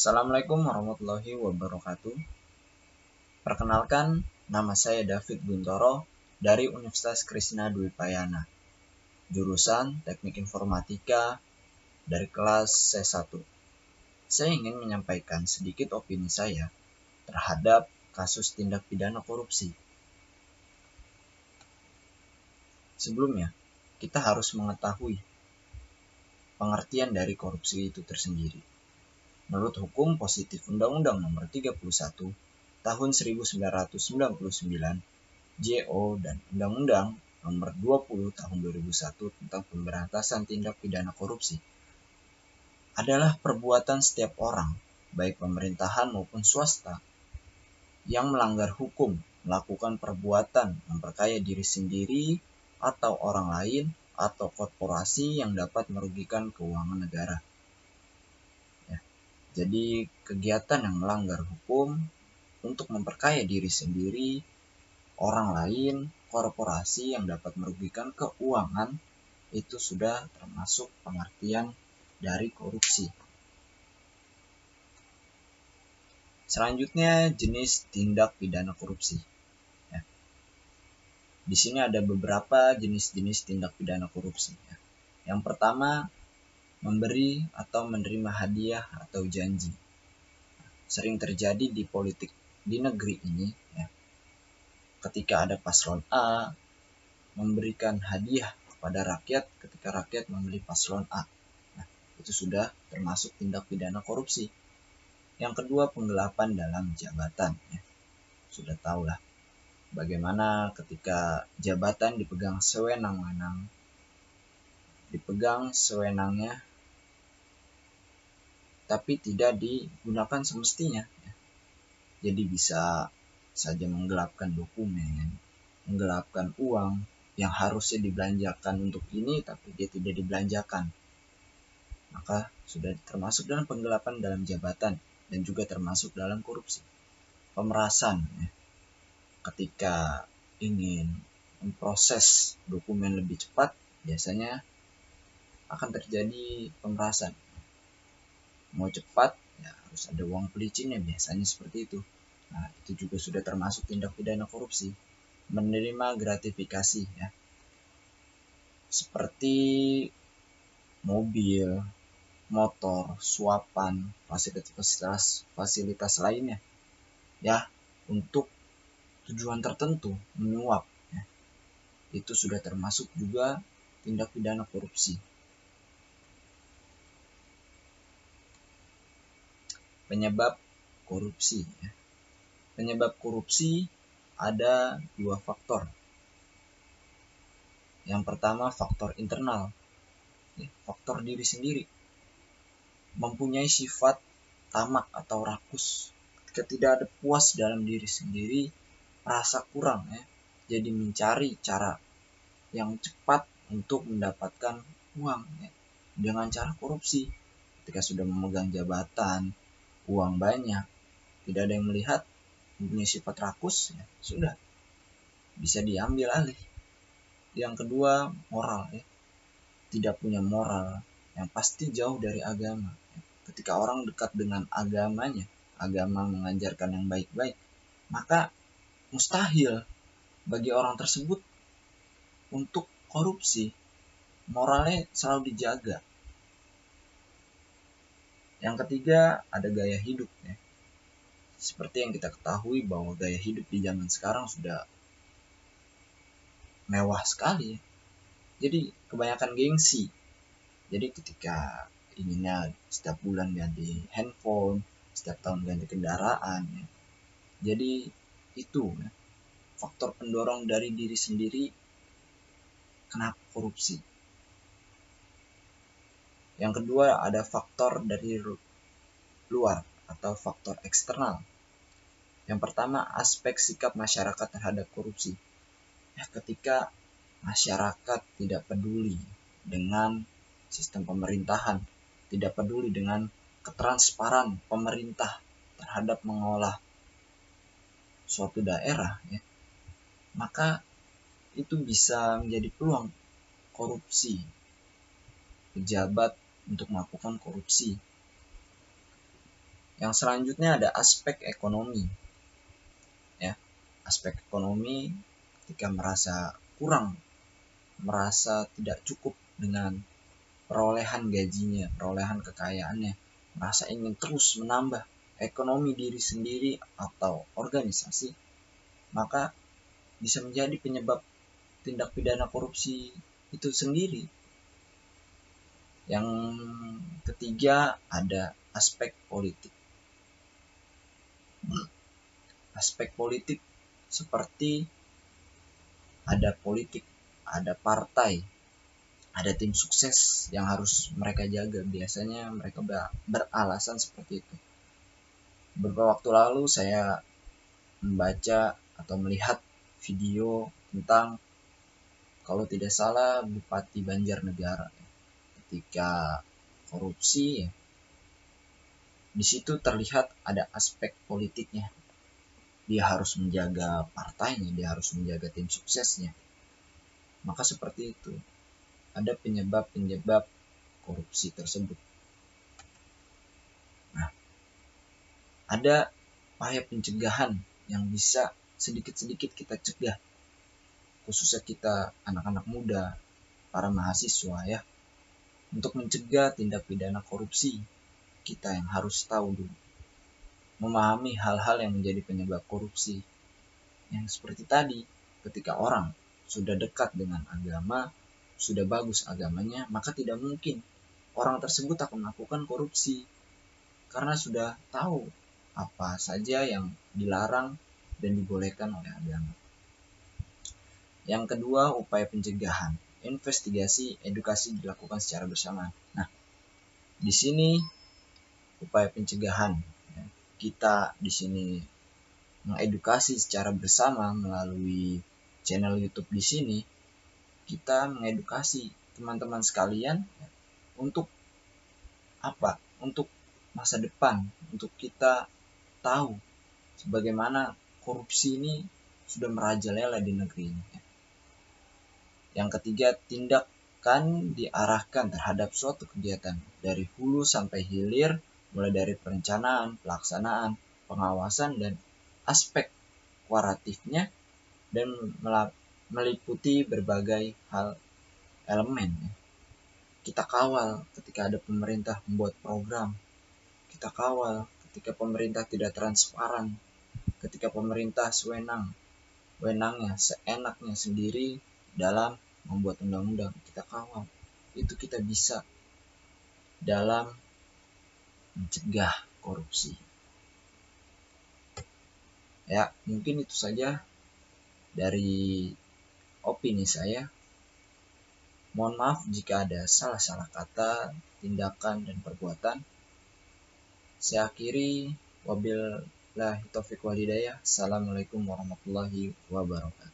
Assalamualaikum warahmatullahi wabarakatuh. Perkenalkan, nama saya David Guntoro dari Universitas Krishna Dwipayana, jurusan Teknik Informatika dari kelas C1. Saya ingin menyampaikan sedikit opini saya terhadap kasus tindak pidana korupsi. Sebelumnya, kita harus mengetahui pengertian dari korupsi itu tersendiri. Menurut hukum positif Undang-Undang Nomor 31 Tahun 1999, JO dan Undang-Undang Nomor 20 Tahun 2001 tentang pemberantasan tindak pidana korupsi adalah perbuatan setiap orang, baik pemerintahan maupun swasta, yang melanggar hukum, melakukan perbuatan memperkaya diri sendiri atau orang lain atau korporasi yang dapat merugikan keuangan negara. Jadi kegiatan yang melanggar hukum untuk memperkaya diri sendiri, orang lain, korporasi yang dapat merugikan keuangan itu sudah termasuk pengertian dari korupsi. Selanjutnya jenis tindak pidana korupsi. Di sini ada beberapa jenis-jenis tindak pidana korupsi. Yang pertama, memberi atau menerima hadiah atau janji. Sering terjadi di politik di negeri ini, ketika ada paslon A memberikan hadiah kepada rakyat ketika rakyat memilih paslon A. Itu sudah termasuk tindak pidana korupsi. Yang kedua, penggelapan dalam jabatan. Sudah tahulah bagaimana ketika jabatan dipegang sewenangnya, tapi tidak digunakan semestinya. Jadi bisa saja menggelapkan dokumen, menggelapkan uang yang harusnya dibelanjakan untuk ini, tapi dia tidak dibelanjakan. Maka sudah termasuk dalam penggelapan dalam jabatan dan juga termasuk dalam korupsi. Pemerasan, ketika ingin memproses dokumen lebih cepat, biasanya akan terjadi pemerasan. Mau cepat, harus ada uang pelicinnya, biasanya seperti itu. Itu juga sudah termasuk tindak pidana korupsi. Menerima gratifikasi, seperti mobil, motor, suapan, fasilitas lainnya, untuk tujuan tertentu, menyuap. Itu sudah termasuk juga tindak pidana korupsi. Penyebab korupsi. Penyebab korupsi ada dua faktor. Yang pertama, faktor internal, faktor diri sendiri, mempunyai sifat tamak atau rakus. Ketika tidak ada puas dalam diri sendiri, rasa kurang, jadi mencari cara yang cepat untuk mendapatkan uang, dengan cara korupsi. Ketika sudah memegang jabatan, uang banyak, tidak ada yang melihat, mempunyai sifat rakus, sudah bisa diambil alih. Yang kedua, moral, tidak punya moral, yang pasti jauh dari agama. Ketika orang dekat dengan agamanya, agama mengajarkan yang baik-baik, maka mustahil bagi orang tersebut untuk korupsi. Moralnya selalu dijaga. Yang ketiga, ada gaya hidup. Seperti yang kita ketahui bahwa gaya hidup di zaman sekarang sudah mewah sekali. Jadi kebanyakan gengsi. Jadi ketika inginnya setiap bulan ganti handphone, setiap tahun ganti kendaraan. Jadi itu faktor pendorong dari diri sendiri kenapa korupsi. Yang kedua, ada faktor dari luar atau faktor eksternal. Yang pertama, aspek sikap masyarakat terhadap korupsi. Ketika masyarakat tidak peduli dengan sistem pemerintahan, tidak peduli dengan ketransparan pemerintah terhadap mengolah suatu daerah, maka itu bisa menjadi peluang korupsi, pejabat untuk melakukan korupsi. Yang selanjutnya ada aspek ekonomi. Ya, aspek ekonomi ketika merasa kurang, merasa tidak cukup dengan perolehan gajinya, perolehan kekayaannya, merasa ingin terus menambah ekonomi diri sendiri atau organisasi, maka bisa menjadi penyebab tindak pidana korupsi itu sendiri. Yang ketiga ada aspek politik. Aspek politik seperti ada politik, ada partai, ada tim sukses yang harus mereka jaga. Biasanya mereka beralasan seperti itu. Beberapa waktu lalu saya membaca atau melihat video tentang, kalau tidak salah, Bupati Banjarnegara ketika korupsi, ya, di situ terlihat ada aspek politiknya. Dia harus menjaga partainya, dia harus menjaga tim suksesnya. Maka seperti itu, ada penyebab-penyebab korupsi tersebut. Nah, ada upaya pencegahan yang bisa sedikit-sedikit kita cegah, khususnya kita anak-anak muda, para mahasiswa, ya. Untuk mencegah tindak pidana korupsi, kita yang harus tahu dulu, memahami hal-hal yang menjadi penyebab korupsi. Yang seperti tadi, ketika orang sudah dekat dengan agama, sudah bagus agamanya, maka tidak mungkin orang tersebut akan melakukan korupsi, karena sudah tahu apa saja yang dilarang dan dibolehkan oleh agama. Yang kedua, upaya pencegahan, investigasi, edukasi dilakukan secara bersama. Nah, di sini upaya pencegahan, kita di sini mengedukasi secara bersama melalui channel YouTube di sini. Kita mengedukasi teman-teman sekalian untuk apa? Untuk masa depan, untuk kita tahu sebagaimana korupsi ini sudah merajalela di negeri ini. Yang ketiga, tindakan diarahkan terhadap suatu kegiatan dari hulu sampai hilir, mulai dari perencanaan, pelaksanaan, pengawasan, dan aspek kuaratifnya, dan meliputi berbagai hal elemen. Kita kawal ketika ada pemerintah membuat program, kita kawal ketika pemerintah tidak transparan, ketika pemerintah wenangnya, seenaknya sendiri dalam membuat undang-undang, kita kawal. Itu kita bisa dalam mencegah korupsi. Ya, mungkin itu saja dari opini saya. Mohon maaf jika ada salah-salah kata, tindakan, dan perbuatan. Saya akhiri, wabillahi taufiq wal hidayah. Assalamualaikum warahmatullahi wabarakatuh.